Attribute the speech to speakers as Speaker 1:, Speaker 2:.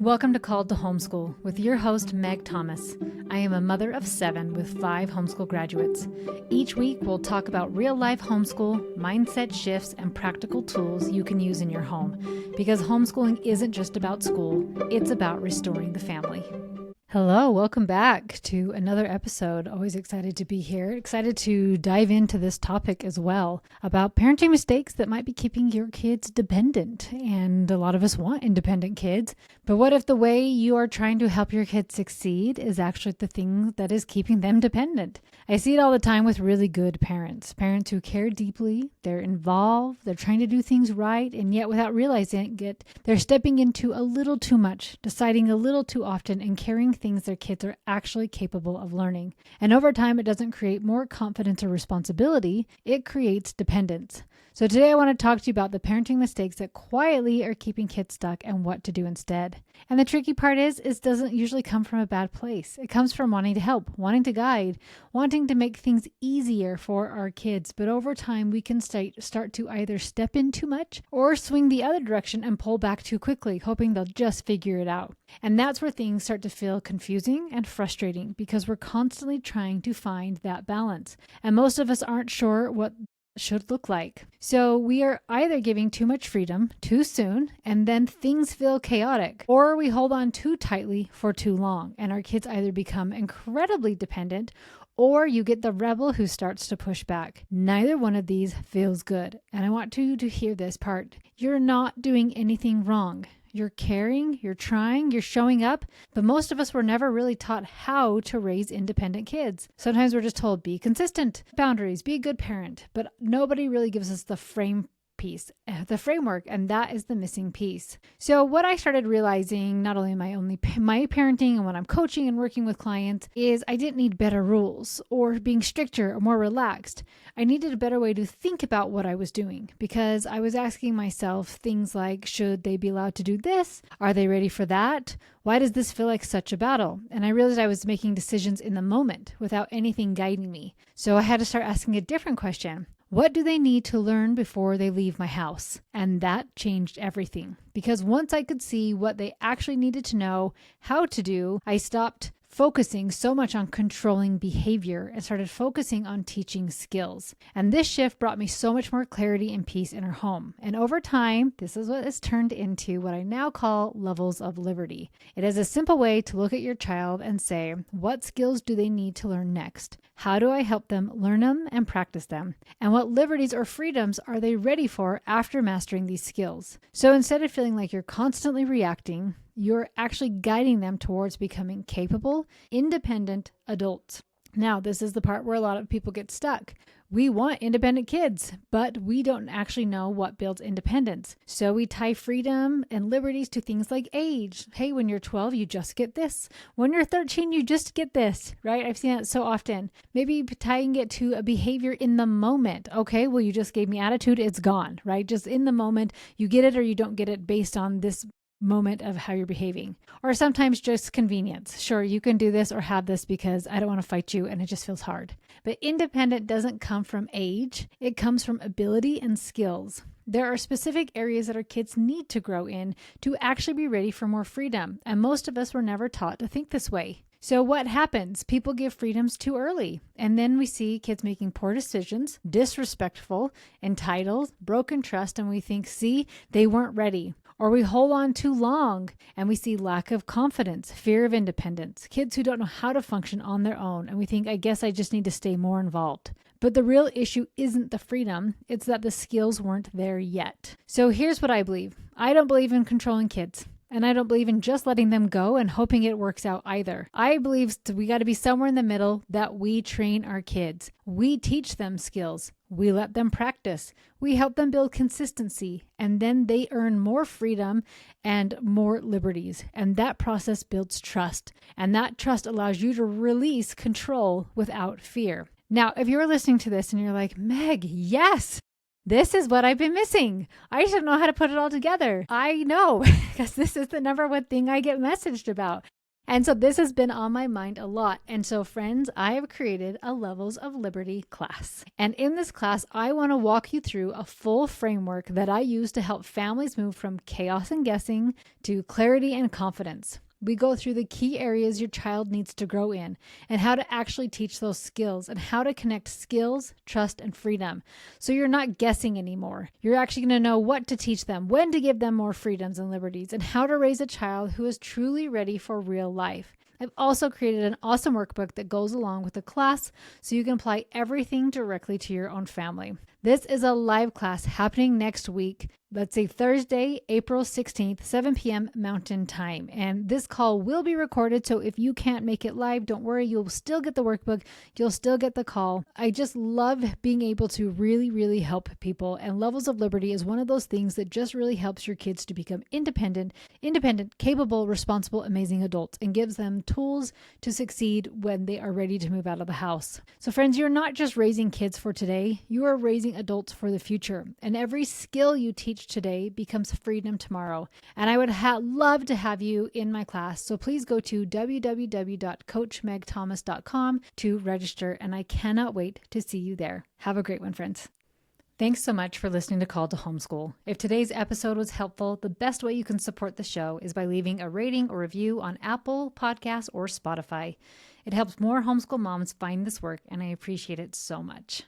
Speaker 1: Welcome to Called to Homeschool with your host, Meg Thomas. I am a mother of 7 with 5 homeschool graduates. Each week, we'll talk about real-life homeschool, mindset shifts, and practical tools you can use in your home. Because homeschooling isn't just about school, it's about restoring the family. Hello, welcome back to another episode. Always excited to be here. Excited to dive into this topic as well about parenting mistakes that might be keeping your kids dependent. And a lot of us want independent kids. But what if the way you are trying to help your kids succeed is actually the thing that is keeping them dependent? I see it all the time with really good parents. Parents who care deeply, they're involved, they're trying to do things right, and yet without realizing it, they're stepping into a little too much, deciding a little too often, and carrying things their kids are actually capable of learning. And over time, it doesn't create more confidence or responsibility, it creates dependence. So today I want to talk to you about the parenting mistakes that quietly are keeping kids stuck and what to do instead. And the tricky part is it doesn't usually come from a bad place. It comes from wanting to help, wanting to guide, wanting to make things easier for our kids. But over time, we can start to either step in too much or swing the other direction and pull back too quickly, hoping they'll just figure it out. And that's where things start to feel confusing and frustrating because we're constantly trying to find that balance. And most of us aren't sure what should look like. So we are either giving too much freedom too soon and then things feel chaotic, or we hold on too tightly for too long and our kids either become incredibly dependent or you get the rebel who starts to push back. Neither one of these feels good. And I want you to hear this part. You're not doing anything wrong. You're caring, you're trying, you're showing up, but most of us were never really taught how to raise independent kids. Sometimes we're just told, be consistent, boundaries, be a good parent, but nobody really gives us the framework, and that is the missing piece. So what I started realizing, not only in my parenting and when I'm coaching and working with clients, is I didn't need better rules or being stricter or more relaxed. I needed a better way to think about what I was doing because I was asking myself things like, should they be allowed to do this? Are they ready for that? Why does this feel like such a battle? And I realized I was making decisions in the moment without anything guiding me. So I had to start asking a different question. What do they need to learn before they leave my house? And that changed everything because once I could see what they actually needed to know how to do, I stopped focusing so much on controlling behavior and started focusing on teaching skills. And this shift brought me so much more clarity and peace in our home. And over time, this is what has turned into what I now call levels of liberty. It is a simple way to look at your child and say, what skills do they need to learn next? How do I help them learn them and practice them? And what liberties or freedoms are they ready for after mastering these skills? So instead of feeling like you're constantly reacting, you're actually guiding them towards becoming capable, independent adults. Now, this is the part where a lot of people get stuck. We want independent kids, but we don't actually know what builds independence. So we tie freedom and liberties to things like age. Hey, when you're 12, you just get this. When you're 13, you just get this, right? I've seen that so often. Maybe tying it to a behavior in the moment. Okay, well, you just gave me attitude, it's gone, right? Just in the moment, you get it or you don't get it based on this moment of how you're behaving. Or sometimes just convenience. Sure, you can do this or have this because I don't want to fight you and it just feels hard. But independent doesn't come from age. It comes from ability and skills. There are specific areas that our kids need to grow in to actually be ready for more freedom. And most of us were never taught to think this way. So what happens? People give freedoms too early. And then we see kids making poor decisions, disrespectful, entitled, broken trust, and we think, see, they weren't ready. Or we hold on too long and we see lack of confidence, fear of independence, kids who don't know how to function on their own. And we think, I guess I just need to stay more involved. But the real issue isn't the freedom. It's that the skills weren't there yet. So here's what I believe. I don't believe in controlling kids. And I don't believe in just letting them go and hoping it works out either. I believe we got to be somewhere in the middle that we train our kids. We teach them skills. We let them practice. We help them build consistency. And then they earn more freedom and more liberties. And that process builds trust. And that trust allows you to release control without fear. Now, if you're listening to this and you're like, Meg, yes, this is what I've been missing. I just don't know how to put it all together. I know, because this is the number one thing I get messaged about. And so this has been on my mind a lot. And so, friends, I have created a Levels of Liberty class. And in this class, I want to walk you through a full framework that I use to help families move from chaos and guessing to clarity and confidence. We go through the key areas your child needs to grow in and how to actually teach those skills and how to connect skills, trust, and freedom. So you're not guessing anymore. You're actually going to know what to teach them, when to give them more freedoms and liberties, and how to raise a child who is truly ready for real life. I've also created an awesome workbook that goes along with the class so you can apply everything directly to your own family. This is a live class happening next week. Let's say Thursday, April 16th, 7 p.m. Mountain Time. And this call will be recorded, so if you can't make it live, don't worry. You'll still get the workbook. You'll still get the call. I just love being able to really, really help people. And Levels of Liberty is one of those things that just really helps your kids to become independent, capable, responsible, amazing adults, and gives them tools to succeed when they are ready to move out of the house. So friends, you're not just raising kids for today. You are raising adults for the future. And every skill you teach today becomes freedom tomorrow. And I would love to have you in my class. So please go to www.coachmegthomas.com to register. And I cannot wait to see you there. Have a great one, friends. Thanks so much for listening to Call to Homeschool. If today's episode was helpful, the best way you can support the show is by leaving a rating or review on Apple Podcasts or Spotify. It helps more homeschool moms find this work, and I appreciate it so much.